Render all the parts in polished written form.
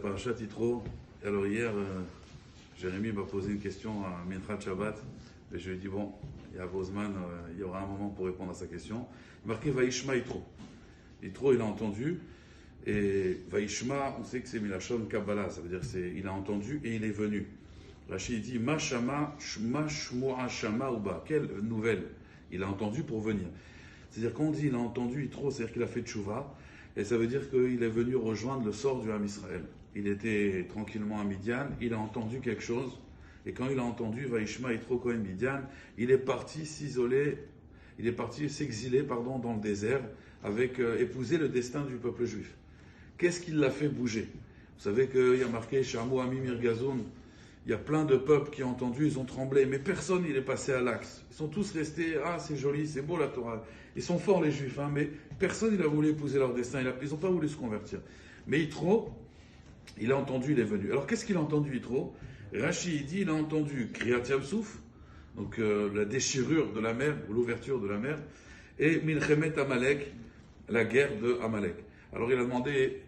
Parashat Yitro. Alors hier, Jérémy m'a posé une question à Minchat Shabbat. Et je lui ai dit, bon, il y a Bozman, il y aura un moment pour répondre à sa question. Il marqué Vaishma Yitro. Yitro, il a entendu. Et Vaishma, on sait que c'est Milachon Kabbalah. Ça veut dire il a entendu et il est venu. Rachid dit, Ma Shama, Ma Shmoa Shama Uba. Quelle nouvelle il a entendu pour venir. C'est-à-dire quand on dit il a entendu Yitro, c'est-à-dire qu'il a fait tchouva. Et ça veut dire qu'il est venu rejoindre le sort du Ham Israël. Il était tranquillement à Midian, il a entendu quelque chose, et quand il a entendu Vaishma Yitro Kohen Midian, il est parti s'isoler, il est parti s'exiler dans le désert, avec épouser le destin du peuple juif. Qu'est-ce qui l'a fait bouger? Vous savez qu'il y a marqué Shamo Ami Mirgazoun, il y a plein de peuples qui ont entendu, ils ont tremblé, mais personne il est passé à l'axe. Ils sont tous restés, ah c'est joli, c'est beau la Torah. Ils sont forts les juifs, mais personne il a voulu épouser leur destin, ils n'ont pas voulu se convertir. Mais Yitro, il a entendu, il est venu. Alors qu'est-ce qu'il a entendu Yitro? Rashi dit, il a entendu Kriyat Yamsouf, donc la déchirure de la mer, ou l'ouverture de la mer, et Milchemet Amalek, la guerre de Amalek. Alors il a demandé,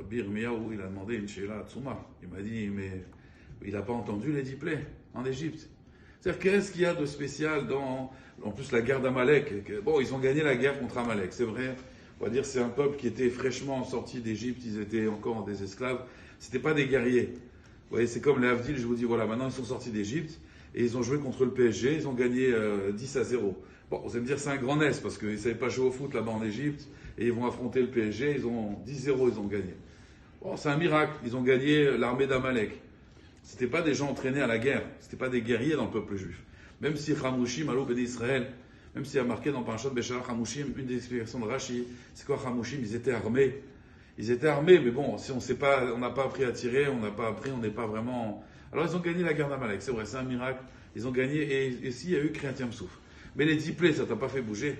Birmiaou, il a demandé une Sheila Tsuma. Il m'a dit, mais il n'a pas entendu les 10 plaies en Égypte. C'est-à-dire, qu'est-ce qu'il y a de spécial dans, en plus, la guerre d'Amalek? Bon, ils ont gagné la guerre contre Amalek, c'est vrai. On va dire c'est un peuple qui était fraîchement sorti d'Égypte, ils étaient encore des esclaves. C'était pas des guerriers. Vous voyez, c'est comme les Havdil, je vous dis, voilà, maintenant ils sont sortis d'Égypte et ils ont joué contre le PSG, ils ont gagné 10-0. Bon, vous allez me dire, c'est un grand NES parce qu'ils ne savaient pas jouer au foot là-bas en Égypte et ils vont affronter le PSG, ils ont 10-0, ils ont gagné. Bon, c'est un miracle, ils ont gagné l'armée d'Amalek. C'était pas des gens entraînés à la guerre, c'était pas des guerriers dans le peuple juif. Même si Hamushim, Allo Béni Israël, même s'il y a marqué dans Parashat Beshalach Hamushim, une des explications de Rashi, c'est quoi Hamushim? Ils étaient armés. Ils étaient armés, mais bon, si on sait pas, on n'a pas appris à tirer, on n'a pas appris, on n'est pas vraiment. Alors ils ont gagné la guerre d'Amalek, c'est vrai, c'est un miracle. Ils ont gagné, et ici il y a eu Kriyat Yamsouf. Mais les 10 plaies, ça t'a pas fait bouger.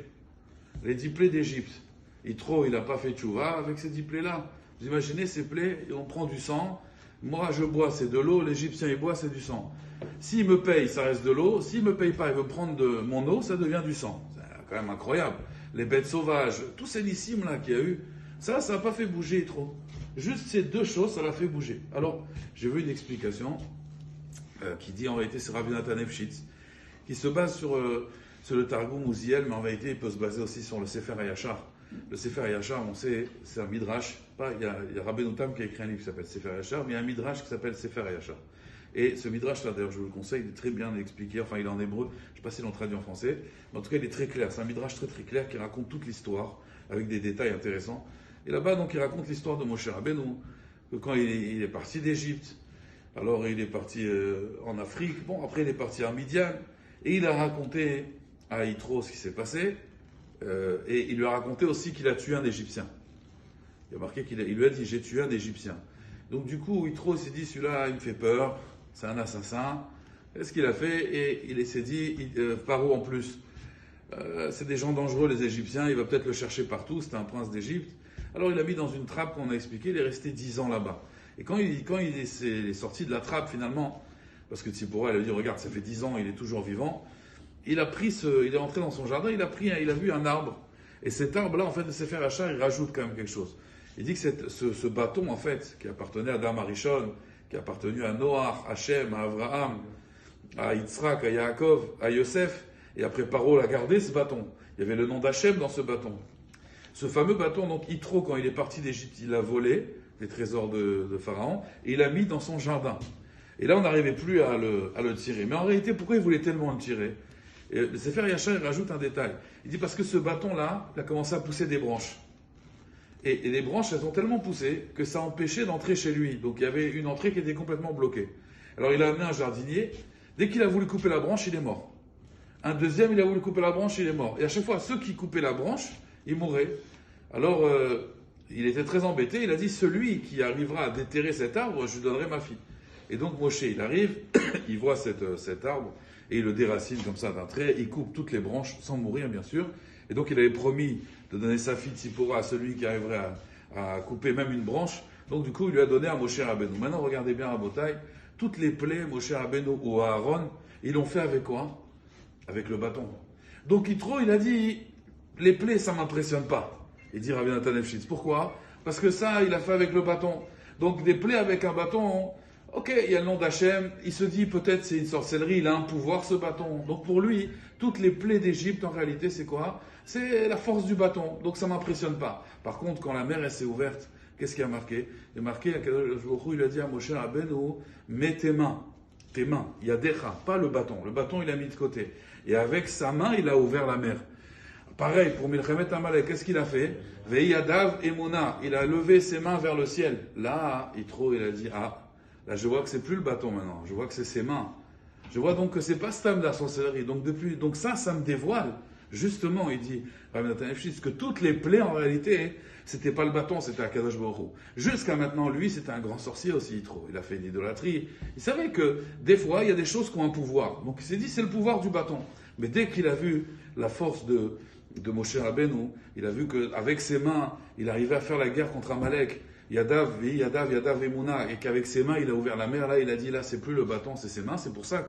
Les 10 plaies d'Égypte. Yitro, il n'a pas fait tchouva avec ces 10 plaies-là. Vous imaginez ces plaies, on prend du sang. Moi, je bois, c'est de l'eau. L'Égyptien, il boit, c'est du sang. S'il me paye, ça reste de l'eau. S'il me paye pas, il veut prendre de mon eau, ça devient du sang. C'est quand même incroyable. Les bêtes sauvages, tous ces nissim là qu'il y a eu, ça n'a pas fait bouger trop. Juste ces deux choses, ça l'a fait bouger. Alors, j'ai vu une explication qui dit, en réalité, c'est Rabbi Natan Efshitz, qui se base sur le Targum Uziel, mais en réalité, il peut se baser aussi sur le Sefer HaYashar. Le Sefer HaYashar, on sait, c'est un midrash. Il y a Rabbeinu Tam qui a écrit un livre qui s'appelle Sefer HaYashar, mais il y a un midrash qui s'appelle Sefer HaYashar. Et ce midrash-là, d'ailleurs, je vous le conseille, il est très bien expliqué. Enfin, il est en hébreu. Je ne sais pas s'ils l'ont traduit en français, mais en tout cas, il est très clair. C'est un midrash très très clair qui raconte toute l'histoire avec des détails intéressants. Et là-bas, donc, il raconte l'histoire de Moshe Rabbeinu, que quand il est parti d'Égypte, alors il est parti en Afrique. Bon, après, il est parti à Midian, et il a raconté à Yitro ce qui s'est passé. Et il lui a raconté aussi qu'il a tué un Égyptien. Il a marqué qu'il lui a dit, j'ai tué un Égyptien. Donc du coup, Yitro s'est dit, celui-là, il me fait peur, c'est un assassin. Qu'est-ce qu'il a fait? Et il s'est dit, Paro en plus, c'est des gens dangereux les Égyptiens, il va peut-être le chercher partout, c'était un prince d'Égypte. Alors il l'a mis dans une trappe qu'on a expliqué, il est resté 10 ans là-bas. Et quand il est sorti de la trappe finalement, parce que Tzipora, elle a dit, regarde, ça fait 10 ans, il est toujours vivant, il est entré dans son jardin, il a vu un arbre. Et cet arbre-là, en fait, le Sefer HaYashar, il rajoute quand même quelque chose. Il dit que ce bâton, en fait, qui appartenait à Adam Arishon, qui a appartenu à Noach, à Hachem, à Abraham, à Yitzhak, à Yaakov, à Yosef, et après Paro l'a gardé, ce bâton. Il y avait le nom d'Hachem dans ce bâton. Ce fameux bâton, donc Yitro, quand il est parti d'Égypte, il a volé les trésors de Pharaon, et il l'a mis dans son jardin. Et là, on n'arrivait plus à le tirer. Mais en réalité, pourquoi il voulait tellement le tirer? Et le Sefer HaYashar, il rajoute un détail. Il dit parce que ce bâton-là, il a commencé à pousser des branches. Et les branches, elles ont tellement poussé que ça empêchait d'entrer chez lui. Donc il y avait une entrée qui était complètement bloquée. Alors il a amené un jardinier. Dès qu'il a voulu couper la branche, il est mort. Un deuxième, il a voulu couper la branche, il est mort. Et à chaque fois, ceux qui coupaient la branche, ils mouraient. Alors il était très embêté. Il a dit, celui qui arrivera à déterrer cet arbre, je lui donnerai ma fille. Et donc Moshe, il arrive, il voit cet arbre, et il le déracine comme ça d'un trait, il coupe toutes les branches, sans mourir bien sûr. Et donc il avait promis de donner sa fille Tzipora à celui qui arriverait à couper même une branche. Donc du coup, il lui a donné à Moshe Rabbeinu. Maintenant, regardez bien à Botaï, toutes les plaies, Moshe Rabbeinu ou Aaron, ils l'ont fait avec quoi? Avec le bâton. Donc Yitro, il a dit, les plaies, ça ne m'impressionne pas. Il dit Rabbi Natan Efshitz. Pourquoi? Parce que ça, il a fait avec le bâton. Donc des plaies avec un bâton, ok, il y a le nom d'Hachem, il se dit peut-être c'est une sorcellerie, il a un pouvoir ce bâton. Donc pour lui, toutes les plaies d'Égypte en réalité c'est quoi? C'est la force du bâton, donc ça ne m'impressionne pas. Par contre, quand la mer elle s'est ouverte, qu'est-ce qui a marqué? Il a marqué, il a dit à Moshe Rabbeinu, mets tes mains, Yadecha, pas le bâton il a mis de côté. Et avec sa main, il a ouvert la mer. Pareil, pour Milchemet Amalek, qu'est-ce qu'il a fait? Veiyadav Emuna, il a levé ses mains vers le ciel. Là, il a dit, là je vois que c'est plus le bâton maintenant, je vois que c'est ses mains. Je vois donc que c'est pas Stam de la sorcellerie. Donc ça me dévoile. Justement, il dit, que toutes les plaies en réalité, c'était pas le bâton, c'était Akadosh Baruch Hu. Jusqu'à maintenant, lui, c'était un grand sorcier aussi, Yitro. Il a fait une idolâtrie. Il savait que des fois, il y a des choses qui ont un pouvoir. Donc il s'est dit, c'est le pouvoir du bâton. Mais dès qu'il a vu la force de Moshe Rabbeinu, il a vu qu'avec ses mains, il arrivait à faire la guerre contre Amalek. Yadav, Emuna, et qu'avec ses mains, il a ouvert la mer. Là, il a dit, là, c'est plus le bâton, c'est ses mains. C'est pour ça